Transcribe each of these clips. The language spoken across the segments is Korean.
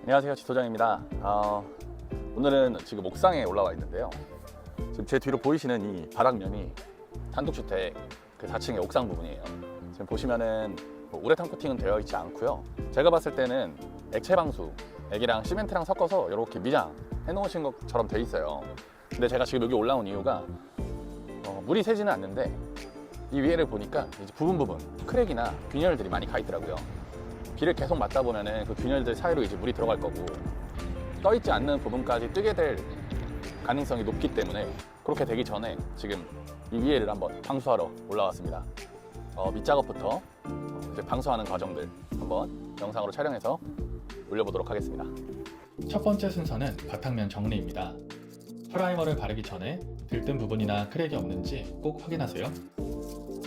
안녕하세요, 지소장입니다. 오늘은 지금 옥상에 올라와 있는데요. 지금 제 뒤로 보이시는 이 바닥면이 단독주택 그 4층의 옥상 부분이에요. 지금 보시면은 뭐 우레탄 코팅은 되어 있지 않고요. 제가 봤을 때는 액체 방수, 액이랑 시멘트랑 섞어서 이렇게 미장 해놓으신 것처럼 돼 있어요. 근데 제가 지금 여기 올라온 이유가 물이 새지는 않는데 이 위에를 보니까 이제 부분 크랙이나 균열들이 많이 가 있더라고요. 비를 계속 맞다 보면은 그 균열들 사이로 이제 물이 들어갈 거고 떠 있지 않는 부분까지 뜨게 될 가능성이 높기 때문에 그렇게 되기 전에 지금 이 위에를 한번 방수하러 올라왔습니다. 밑작업부터 이제 방수하는 과정들 한번 영상으로 촬영해서 올려보도록 하겠습니다. 첫 번째 순서는 바탕면 정리입니다. 프라이머를 바르기 전에 들뜬 부분이나 크랙이 없는지 꼭 확인하세요.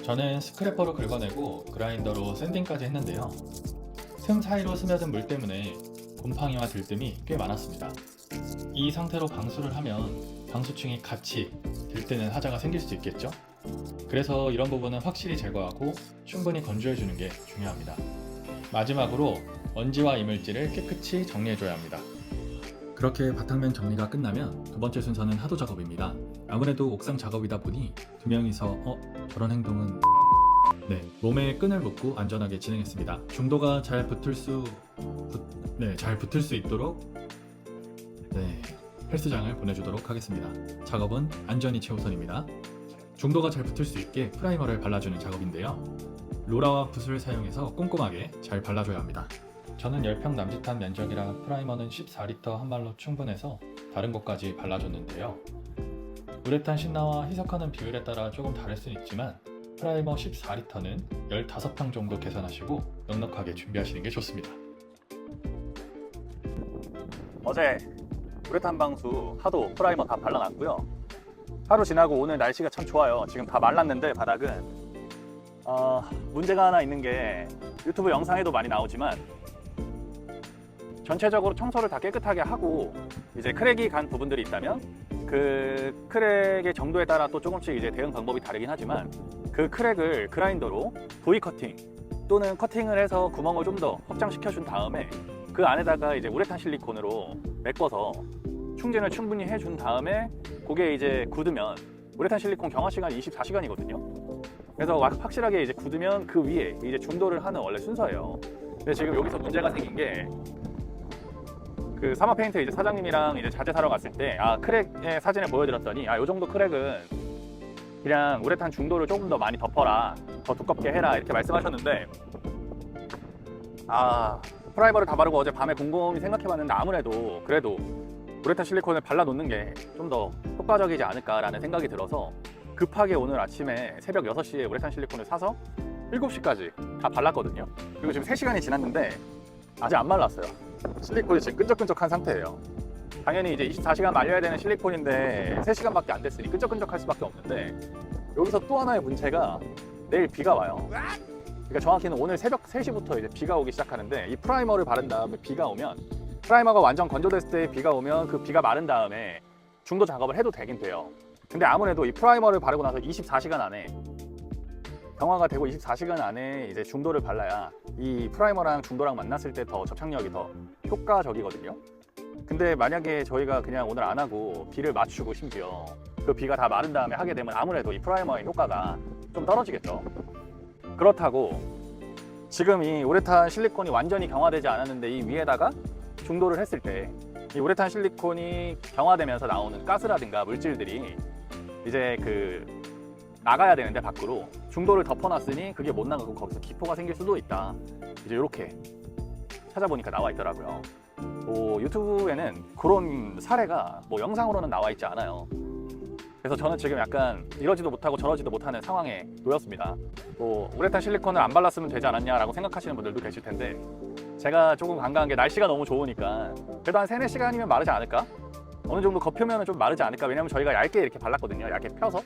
저는 스크래퍼로 긁어내고 그라인더로 샌딩까지 했는데요. 틈 사이로 스며든 물 때문에 곰팡이와 들뜸이 꽤 많았습니다. 이 상태로 방수를 하면 방수층이 같이 들뜨는 하자가 생길 수 있겠죠? 그래서 이런 부분은 확실히 제거하고 충분히 건조해주는 게 중요합니다. 마지막으로 먼지와 이물질을 깨끗이 정리해줘야 합니다. 그렇게 바탕면 정리가 끝나면 두 번째 순서는 하도 작업입니다. 아무래도 옥상 작업이다 보니 두 명이서 저런 행동은 몸에 끈을 묶고 안전하게 진행했습니다. 중도가 잘 붙을 수 있도록 헬스장을 보내주도록 하겠습니다. 작업은 안전이 최우선입니다. 중도가 잘 붙을 수 있게 프라이머를 발라주는 작업인데요. 로라와 붓을 사용해서 꼼꼼하게 잘 발라줘야 합니다. 저는 10평 남짓한 면적이라 프라이머는 14리터 한 발로 충분해서 다른 곳까지 발라줬는데요. 우레탄 신나와 희석하는 비율에 따라 조금 다를 수는 있지만 프라이머 14리터는 15평 정도 계산하시고 넉넉하게 준비하시는 게 좋습니다. 어제 우레탄 방수 하도 프라이머 다 발라놨고요. 하루 지나고 오늘 날씨가 참 좋아요. 지금 다 말랐는데 바닥은 문제가 하나 있는 게 유튜브 영상에도 많이 나오지만 전체적으로 청소를 다 깨끗하게 하고 이제 크랙이 간 부분들이 있다면 그 크랙의 정도에 따라 또 조금씩 이제 대응 방법이 다르긴 하지만 그 크랙을 그라인더로 V 커팅 또는 커팅을 해서 구멍을 좀 더 확장시켜 준 다음에 그 안에다가 이제 우레탄 실리콘으로 메꿔서 충진을 충분히 해준 다음에 그게 이제 굳으면 우레탄 실리콘 경화 시간이 24시간이거든요. 그래서 확실하게 이제 굳으면 그 위에 이제 중도를 하는 원래 순서예요. 근데 지금 여기서 문제가 생긴 게 그 사마 페인트 이제 사장님이랑 이제 자재 사러 갔을 때 크랙의 사진을 보여드렸더니 요 정도 크랙은 그냥 우레탄 중도를 조금 더 많이 덮어라, 더 두껍게 해라 이렇게 말씀하셨는데 프라이머를 다 바르고 어제 밤에 곰곰이 생각해봤는데 아무래도 그래도 우레탄 실리콘을 발라 놓는 게 좀 더 효과적이지 않을까라는 생각이 들어서 급하게 오늘 아침에 새벽 6시에 우레탄 실리콘을 사서 7시까지 다 발랐거든요. 그리고 지금 3시간이 지났는데 아직 안 말랐어요. 실리콘이 지금 끈적끈적한 상태예요. 당연히 이제 24시간 말려야 되는 실리콘인데 3시간밖에 안 됐으니 끈적끈적할 수밖에 없는데 여기서 또 하나의 문제가 내일 비가 와요. 그러니까 정확히는 오늘 새벽 3시부터 이제 비가 오기 시작하는데 이 프라이머를 바른 다음에 비가 오면 프라이머가 완전 건조됐을 때 비가 오면 그 비가 마른 다음에 중도 작업을 해도 되긴 돼요. 근데 아무래도 이 프라이머를 바르고 나서 24시간 안에 경화가 되고 24시간 안에 이제 중도를 발라야 이 프라이머랑 중도랑 만났을 때 더 접착력이 더 효과적이거든요. 근데 만약에 저희가 그냥 오늘 안 하고 비를 맞추고 심지어 그 비가 다 마른 다음에 하게 되면 아무래도 이 프라이머의 효과가 좀 떨어지겠죠. 그렇다고 지금 이 우레탄 실리콘이 완전히 경화되지 않았는데 이 위에다가 중도를 했을 때 이 우레탄 실리콘이 경화되면서 나오는 가스라든가 물질들이 이제 나가야 되는데 밖으로 중도를 덮어놨으니 그게 못 나가고 거기서 기포가 생길 수도 있다. 이제 이렇게 찾아보니까 나와 있더라고요. 유튜브에는 그런 사례가 영상으로는 나와 있지 않아요. 그래서 저는 지금 약간 이러지도 못하고 저러지도 못하는 상황에 놓였습니다. 우레탄 실리콘을 안 발랐으면 되지 않았냐라고 생각하시는 분들도 계실 텐데 제가 조금 간과한 게 날씨가 너무 좋으니까 그래도 한 3-4시간이면 마르지 않을까? 어느 정도 겉표면은 좀 마르지 않을까? 왜냐면 저희가 얇게 이렇게 발랐거든요. 얇게 펴서.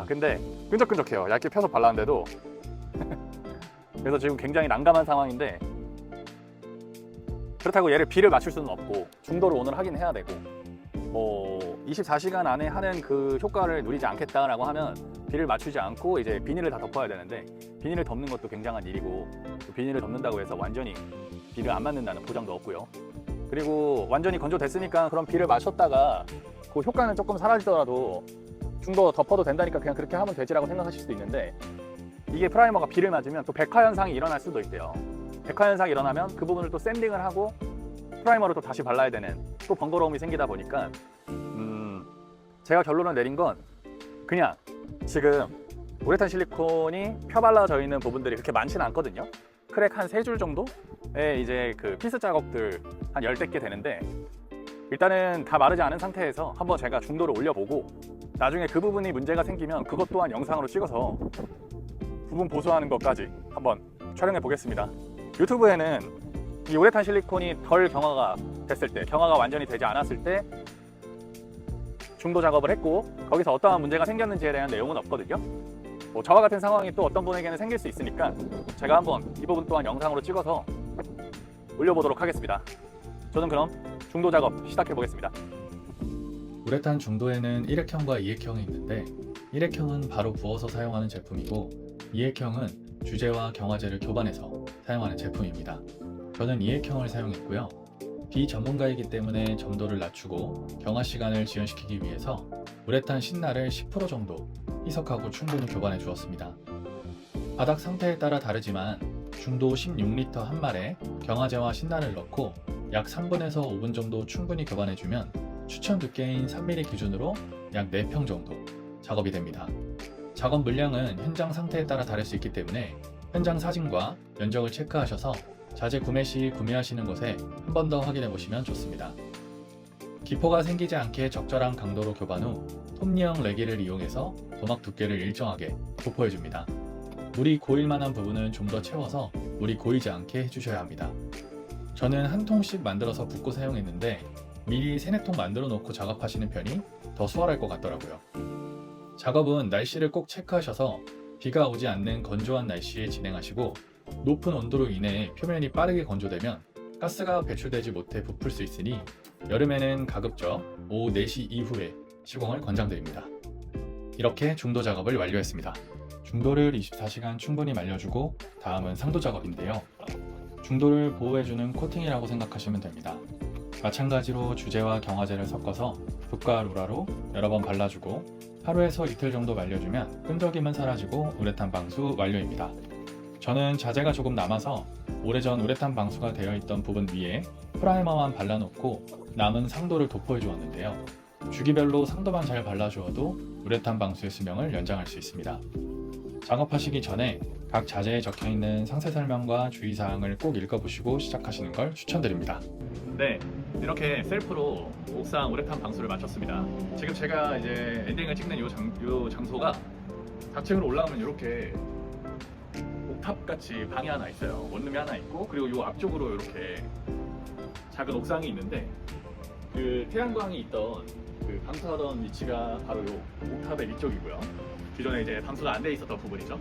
근데 끈적끈적해요. 얇게 펴서 발랐는데도 그래서 지금 굉장히 난감한 상황인데 그렇다고 얘를 비를 맞출 수는 없고 중도를 오늘 하긴 해야 되고 24시간 안에 하는 그 효과를 누리지 않겠다라고 하면 비를 맞추지 않고 이제 비닐을 다 덮어야 되는데 비닐을 덮는 것도 굉장한 일이고 비닐을 덮는다고 해서 완전히 비를 안 맞는다는 보장도 없고요. 그리고 완전히 건조됐으니까 그럼 비를 마셨다가 그 효과는 조금 사라지더라도 중도 덮어도 된다니까 그냥 그렇게 하면 되지라고 생각하실 수도 있는데, 이게 프라이머가 비를 맞으면 또 백화 현상이 일어날 수도 있대요. 백화 현상이 일어나면 그 부분을 또 샌딩을 하고 프라이머를 또 다시 발라야 되는 또 번거로움이 생기다 보니까 제가 결론을 내린 건 그냥 지금 우레탄 실리콘이 펴발라져 있는 부분들이 그렇게 많지는 않거든요. 크랙 한 3줄 정도에 이제 그 피스 자국들 한 10개 되는데, 일단은 다 마르지 않은 상태에서 한번 제가 중도를 올려보고 나중에 그 부분이 문제가 생기면 그것 또한 영상으로 찍어서 부분 보수하는 것까지 한번 촬영해 보겠습니다. 유튜브에는 이 우레탄 실리콘이 덜 경화가 됐을 때, 경화가 완전히 되지 않았을 때 중도 작업을 했고 거기서 어떠한 문제가 생겼는지에 대한 내용은 없거든요. 뭐 저와 같은 상황이 또 어떤 분에게는 생길 수 있으니까 제가 한번 이 부분 또한 영상으로 찍어서 올려보도록 하겠습니다. 저는 그럼 중도 작업 시작해 보겠습니다. 우레탄 중도에는 1액형과 2액형이 있는데 1액형은 바로 부어서 사용하는 제품이고 2액형은 주제와 경화제를 교반해서 사용하는 제품입니다. 저는 2액형을 사용했고요. 비전문가이기 때문에 점도를 낮추고 경화 시간을 지연시키기 위해서 우레탄 신나를 10% 정도 희석하고 충분히 교반해 주었습니다. 바닥 상태에 따라 다르지만 중도 16리터 한 말에 경화제와 신나를 넣고 약 3분에서 5분 정도 충분히 교반해주면 추천 두께인 3mm 기준으로 약 4평 정도 작업이 됩니다. 작업 물량은 현장 상태에 따라 다를 수 있기 때문에 현장 사진과 면적을 체크하셔서 자재 구매 시 구매하시는 곳에 한 번 더 확인해 보시면 좋습니다. 기포가 생기지 않게 적절한 강도로 교반 후 톱니형 레기를 이용해서 도막 두께를 일정하게 도포해 줍니다. 물이 고일 만한 부분은 좀 더 채워서 물이 고이지 않게 해주셔야 합니다. 저는 한 통씩 만들어서 붓고 사용했는데 미리 3-4통 만들어 놓고 작업하시는 편이 더 수월할 것 같더라고요. 작업은 날씨를 꼭 체크하셔서 비가 오지 않는 건조한 날씨에 진행하시고 높은 온도로 인해 표면이 빠르게 건조되면 가스가 배출되지 못해 부풀 수 있으니 여름에는 가급적 오후 4시 이후에 시공을 권장드립니다. 이렇게 중도 작업을 완료했습니다. 중도를 24시간 충분히 말려주고 다음은 상도 작업인데요. 중도를 보호해주는 코팅이라고 생각하시면 됩니다. 마찬가지로 주제와 경화제를 섞어서 붓과 로라로 여러 번 발라주고 하루에서 이틀 정도 말려주면 끈적임은 사라지고 우레탄 방수 완료입니다. 저는 자재가 조금 남아서 오래전 우레탄 방수가 되어 있던 부분 위에 프라이머만 발라놓고 남은 상도를 도포해 주었는데요. 주기별로 상도만 잘 발라주어도 우레탄 방수의 수명을 연장할 수 있습니다. 작업하시기 전에 각 자재에 적혀있는 상세 설명과 주의사항을 꼭 읽어보시고 시작하시는 걸 추천드립니다. 네, 이렇게 셀프로 옥상 우레탄 방수를 마쳤습니다. 지금 제가 이제 엔딩을 찍는 요 장소가 4층으로 올라오면 이렇게 옥탑같이 방이 하나 있어요. 원룸이 하나 있고, 그리고 요 앞쪽으로 이렇게 작은 옥상이 있는데, 그 태양광이 있던 그 방수하던 위치가 바로 요 옥탑의 위쪽이고요. 기존에 이제 방수가 안 돼 있었던 부분이죠.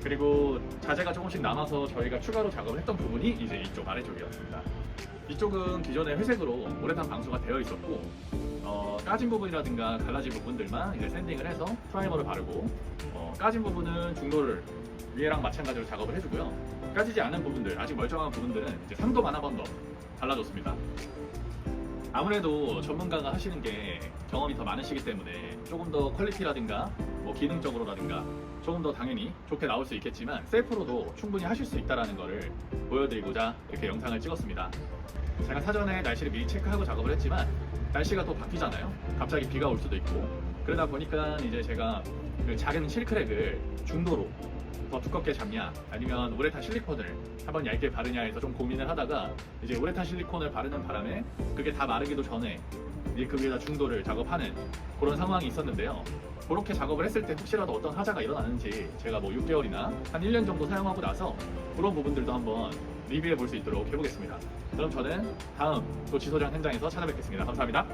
그리고 자재가 조금씩 남아서 저희가 추가로 작업을 했던 부분이 이제 이쪽 아래쪽이었습니다. 이쪽은 기존에 회색으로 우레탄 방수가 되어 있었고, 까진 부분이라든가 갈라진 부분들만 이제 샌딩을 해서 프라이머를 바르고, 까진 부분은 중도를 위에랑 마찬가지로 작업을 해주고요. 까지지 않은 부분들, 아직 멀쩡한 부분들은 이제 상도만 한 번 더 발라줬습니다. 아무래도 전문가가 하시는 게 경험이 더 많으시기 때문에 조금 더 퀄리티라든가 뭐 기능적으로라든가 조금 더 당연히 좋게 나올 수 있겠지만 셀프로도 충분히 하실 수 있다는 것을 보여드리고자 이렇게 영상을 찍었습니다. 제가 사전에 날씨를 미리 체크하고 작업을 했지만 날씨가 또 바뀌잖아요. 갑자기 비가 올 수도 있고, 그러다 보니까 이제 제가 그 작은 실크랙을 중도로 더 두껍게 잡냐 아니면 우레탄 실리콘을 한번 얇게 바르냐 해서 좀 고민을 하다가 이제 우레탄 실리콘을 바르는 바람에 그게 다 마르기도 전에 이제 그 위에다 중도를 작업하는 그런 상황이 있었는데요. 그렇게 작업을 했을 때 혹시라도 어떤 하자가 일어나는지 제가 뭐 6개월이나 한 1년 정도 사용하고 나서 그런 부분들도 한번 리뷰해 볼 수 있도록 해보겠습니다. 그럼 저는 다음 또 지소장 현장에서 찾아뵙겠습니다. 감사합니다.